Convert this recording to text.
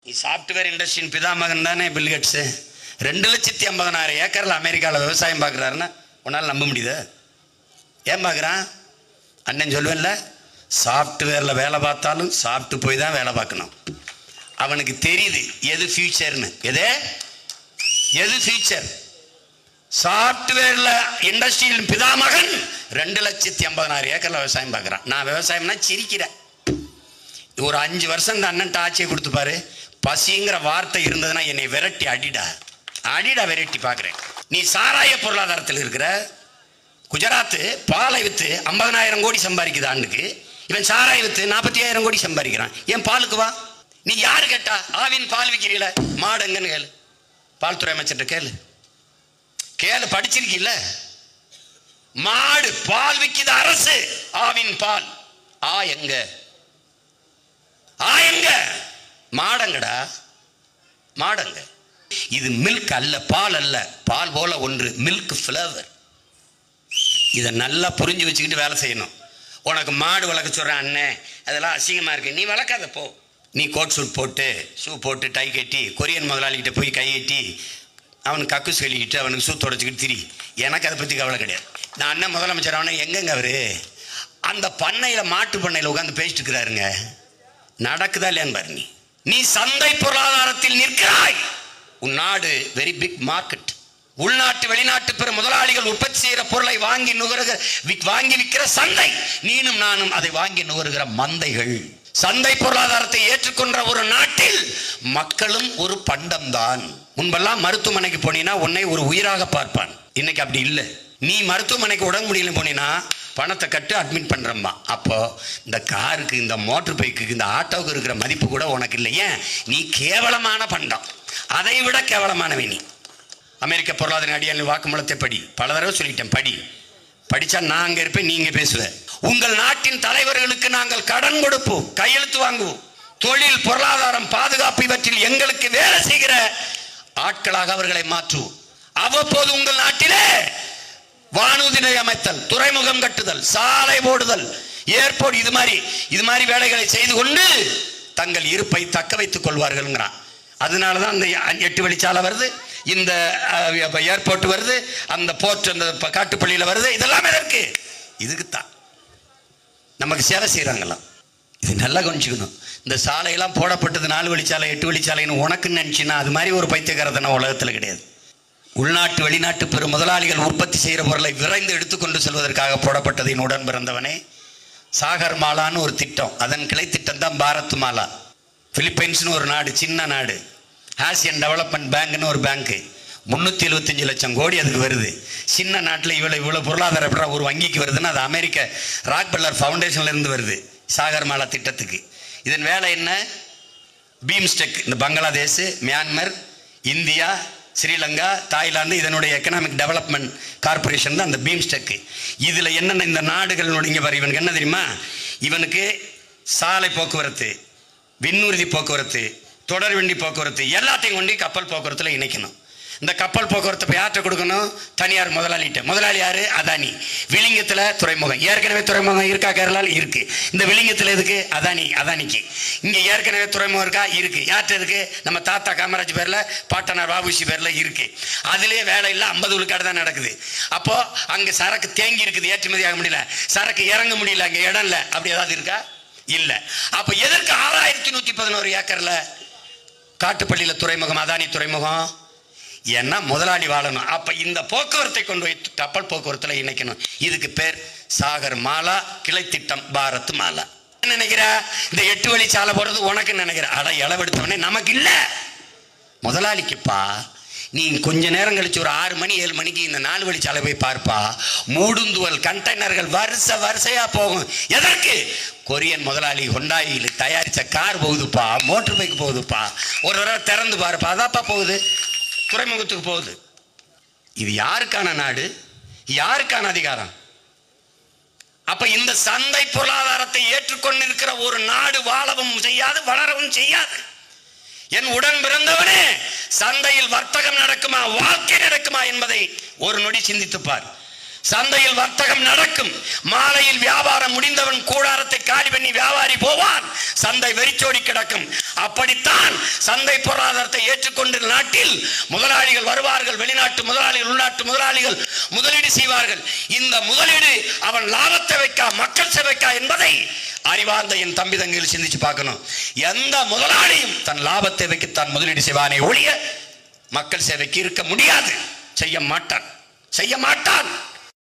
நீ சாப்ட்வேர் இண்டஸ்ட்ரியின் பிதாமகன் தானே பில்கேட்ஸ். 2,50,000 ஏக்கர்ல அமெரிக்காவில் விவசாயம் பார்க்குறாருன்னா உன்னால் நம்ப முடியுது? ஏன் பார்க்குறான்? அண்ணன் சொல்லுவேன்ல, சாஃப்ட்வேரில் வேலை பார்த்தாலும் சாப்பிட்டு போய் தான் வேலை பார்க்கணும். அவனுக்கு தெரியுது எது ஃபியூச்சர்னு. எது ஃபியூச்சர்? சாஃப்ட்வேர்ல இண்டஸ்ட்ரியில் பிதாமகன் 2,50,000 ஏக்கர்ல விவசாயம் பார்க்குறான். நான் விவசாயம்னா சிரிக்கிறேன். ஒரு 5 வருஷம் இந்த அண்ணன் ஆட்சியை கொடுத்து பாரு. பசிங்கிற வார்த்தை இருந்ததுன்னா என்னை விரட்டி அடிடா விரட்டி பார்க்குறேன். நீ சாராய பொருளாதாரத்தில் இருக்கிற குஜராத் பாலை விற்று 50,000 கோடி சம்பாதிக்குது ஆண்டுக்கு. இவன் சாராய விற்று 40,000 கோடி சம்பாதிக்கிறான். ஏன் பாலுக்கு வா. நீ யாரு கேட்டா? ஆவின் பால் விற்கிறீல, மாடு எங்கன்னு கேளு. பால்துறை அமைச்சர்கிட்ட கேளு, படிச்சிருக்கீல்ல. மாடு பால் விற்கிது அரசு, ஆவின் பால். எங்க மாடங்கடா, மாடங்க. இது மில்க் அல்ல, பால் அல்ல. பால் போல ஒன்று மில்க் ஃப்ளேவர். இதை நல்லா புரிஞ்சு வச்சுக்கிட்டு வேலை செய்யணும். உனக்கு மாடு வளர்க்க சொல்கிறேன் அண்ணே, அதெல்லாம் அசிங்கமாக இருக்கு, நீ வளர்க்காத போ. நீ கோட் சூட் போட்டு ஷூ போட்டு டை கட்டி கொரியன் முதலாளிகிட்ட போய் கை கட்டி அவனுக்கு கக்கு சொல்லிக்கிட்டு அவனுக்கு ஷூ தொடச்சிக்கிட்டு திரி. எனக்கு அதை பற்றி கவலை கிடையாது. நான் அண்ணன் முதலமைச்சர் அவனை எங்கெங்க அவரு அந்த பண்ணையில் மாட்டு பண்ணையில் உட்காந்து பேசிட்டு இருக்கிறாருங்க. நடக்குதா இல்லையான்னு பாரு. நீ சந்தை பொருளாதாரத்தில் நிற்கிறாய். உன் நாடு வெரி பிக் மார்க்கெட். உள்நாட்டு வெளிநாட்டு பிற முதலாளிகள் உற்பத்தி செய்கிற பொருளை வாங்கி விற்கிற சந்தை. நீனும் நானும் அதை வாங்கி நுகருகிற மந்தைகள். சந்தை பொருளாதாரத்தை ஏற்றுக்கொண்ட ஒரு நாட்டில் மக்களும் ஒரு பண்டம் தான். முன்பெல்லாம் மருத்துவமனைக்கு போனீங்கன்னா உன்னை ஒரு உயிராக பார்ப்பான். இன்னைக்கு அப்படி இல்லை. நீ மருத்துவமனைக்கு உடம்பு முடியல போனீங்கன்னா பணத்தை கட்டு அட்மிட் பண்றம்மா. அப்போ இந்த காருக்கு, இந்த மோட்டர் பைக்கு, இந்த ஆட்டோவுக்கு இருக்கிற மதிப்பு கூட உனக்கு இல்லை. ஏன்? நீ கேவலமான பண்டம், அதை விட கேவலமானவை நீ. அமெரிக்க பொருளாதார அடியாளர் வாக்குமூலத்தை படி. பல தடவை சொல்லிட்டேன், படிச்சா நான் அங்க இருப்பேன், நீங்க பேசுவேன். உங்கள் நாட்டின் தலைவர்களுக்கு நாங்கள் கடன் கொடுப்போம், கையெழுத்து வாங்குவோம். தொழில், பொருளாதாரம், பாதுகாப்பு இவற்றில் எங்களுக்கு வேலை செய்கிற ஆட்களாக அவர்களை மாற்றுவோம். அவ்வப்போது உங்கள் நாட்டிலே வானூர்தி அமைத்தல், துறைமுகம் கட்டுதல், சாலை போடுதல், ஏர்போர்ட், இது மாதிரி வேலைகளை செய்து கொண்டு தங்கள் இருப்பை தக்க வைத்துக் கொள்வார்கள். அதனாலதான் அந்த 8 வழிச்சாலை வருது, இந்த ஏர்போர்ட் வருது, அந்த போர்ட் அந்த காட்டுப்பள்ளியில் வருது. இதெல்லாம் எதற்கு? இதுக்குத்தான் நமக்கு சேவை செய்யறாங்களாம். இது நல்லா கவனிச்சுக்கணும். இந்த சாலையெல்லாம் போடப்பட்டது 4 வழிச்சாலை 8 வழிச்சாலைன்னு உனக்குன்னு நினைச்சுன்னா அது மாதிரி ஒரு பைத்தியக்காரத்தன உலகத்தில் கிடையாது. உள்நாட்டு வெளிநாட்டு பெரும் முதலாளிகள் உற்பத்தி செய்கிற பொருளை விரைந்து எடுத்துக்கொண்டு செல்வதற்காக போடப்பட்டதின் உடன் பிறந்தவனே. சாகர் மாலான்னு ஒரு திட்டம், அதன் கிளை திட்டம் தான் பாரத் மாலா. பிலிப்பைன்ஸ்னு ஒரு நாடு, சின்ன நாடு. ஆசியன் டெவலப்மெண்ட் பேங்க்னு ஒரு பேங்க்கு, 375 லட்சம் கோடி அதுக்கு வருது. சின்ன நாட்டில் இவ்வளோ பொருளாதார ஒரு வங்கிக்கு வருதுன்னா அது அமெரிக்க ராக்பெல்லர் ஃபவுண்டேஷன்ல இருந்து வருது சாகர் மாலா திட்டத்துக்கு. இதன் வேலை என்ன? பீம்ஸ்டெக், இந்த Bangladesh, Myanmar, India, Sri Lanka, Thailand, இதனுடைய எக்கனாமிக் டெவலப்மெண்ட் கார்பரேஷன் தான் அந்த பீம்ஸ்டெக். இதில் என்னென்ன இந்த நாடுகளுடைய இவனுக்கு என்ன தெரியுமா? இவனுக்கு சாலை போக்குவரத்து, விண்ணூர்தி போக்குவரத்து, தொடர்வண்டி போக்குவரத்து எல்லாத்தையும் கொண்டு கப்பல் போக்குவரத்தில் இணைக்கணும். இந்த கப்பல் போக்குவரத்தை யார்கிட்ட கொடுக்கணும்? தனியார் முதலாளிகிட்ட. முதலாளி யாரு? அதானி. விளிங்கத்தில் துறைமுகம், ஏற்கனவே துறைமுகம் இருக்கா? கேரளாவில் இருக்கு. இந்த விளிங்கத்தில் எதுக்கு? அதானிக்கு. இங்கே ஏற்கனவே துறைமுகம் இருக்கா? இருக்கு. யார்கிட்ட இருக்கு? நம்ம தாத்தா காமராஜ் பேர்ல, பாட்டனார் வாபுசி பேர்ல இருக்கு. அதுலேயே வேலை இல்லை, 50 விழுக்காடு தான் நடக்குது. அப்போ அங்கே சரக்கு தேங்கி இருக்குது, ஏற்றுமதி ஆக முடியல, சரக்கு இறங்க முடியல, அங்கே இடம் இல்லை. அப்படி ஏதாவது இருக்கா? இல்லை. அப்போ எதற்கு 6111 ஏக்கர்ல காட்டுப்பள்ளியில் துறைமுகம், அதானி துறைமுகம்? ஏன்னா முதலாளி வாழணும். அப்ப இந்த போக்குவரத்தை கொண்டு போய் கப்பல் போக்குவரத்துல இணைக்கணும். இதுக்கு பேர் சாகர் மாலா, கிளை திட்டம் பாரத் மாலா. நினைக்கிற இந்த 8 வழிச்சாலை போறது உனக்கு நினைக்கிற இளவெடுத்தவனே நமக்கு இல்ல, முதலாளிக்குப்பா. நீ கொஞ்ச நேரம் கழிச்சு ஒரு 6 மணி 7 மணிக்கு இந்த 4 வழிச்சாலை போய் பார்ப்பா. மூடுந்துவல் கண்டெய்னர்கள் வரிசையா போகும். எதற்கு? கொரியன் முதலாளி ஹொண்டாயில் தயாரிச்ச கார் போகுதுப்பா, மோட்டர் பைக் போகுதுப்பா. ஒரு தடவை திறந்து பாருப்பா, அதாப்பா போகுது, துறைமுகத்துக்கு போகுது. இது யாருக்கான நாடு? யாருக்கான அதிகாரம்? அப்ப இந்த சந்தை பொருளாதாரத்தை ஏற்றுக்கொண்டிருக்கிற ஒரு நாடு வாழவும் செய்யாது, வளரவும் செய்யாது. என் உடன் பிறந்தவனே, சந்தையில் வர்த்தகம் நடக்குமா, வாழ்க்கை நடக்குமா என்பதை ஒரு நொடி சிந்தித்துப்பார். சந்தையில் வர்த்தகம் நடக்கும். மாலையில் வியாபாரம் முடிந்தவன் கூடாரத்தை காலி பண்ணி வியாபாரி போவான். சந்தை வெறிச்சோடி கிடக்கும். அப்படித்தான் சந்தை பொருளாதாரத்தை ஏற்றுக்கொண்ட நாட்டில் முதலாளிகள் வருவார்கள். வெளிநாட்டு முதலாளிகள், உள்நாட்டு முதலாளிகள் முதலீடு செய்வார்கள். இந்த முதலீடு அவன் லாபத்தை வைக்கா, மக்கள் சேவைக்கா என்பதை அறிவார்ந்த என் தம்பி தங்கையில் சிந்திச்சு பார்க்கணும். எந்த முதலாளியும் தன் லாபத்தை வைக்கத்தான் முதலீடு செய்வானே ஒழிய மக்கள் சேவைக்கு இருக்க முடியாது. செய்ய மாட்டான்.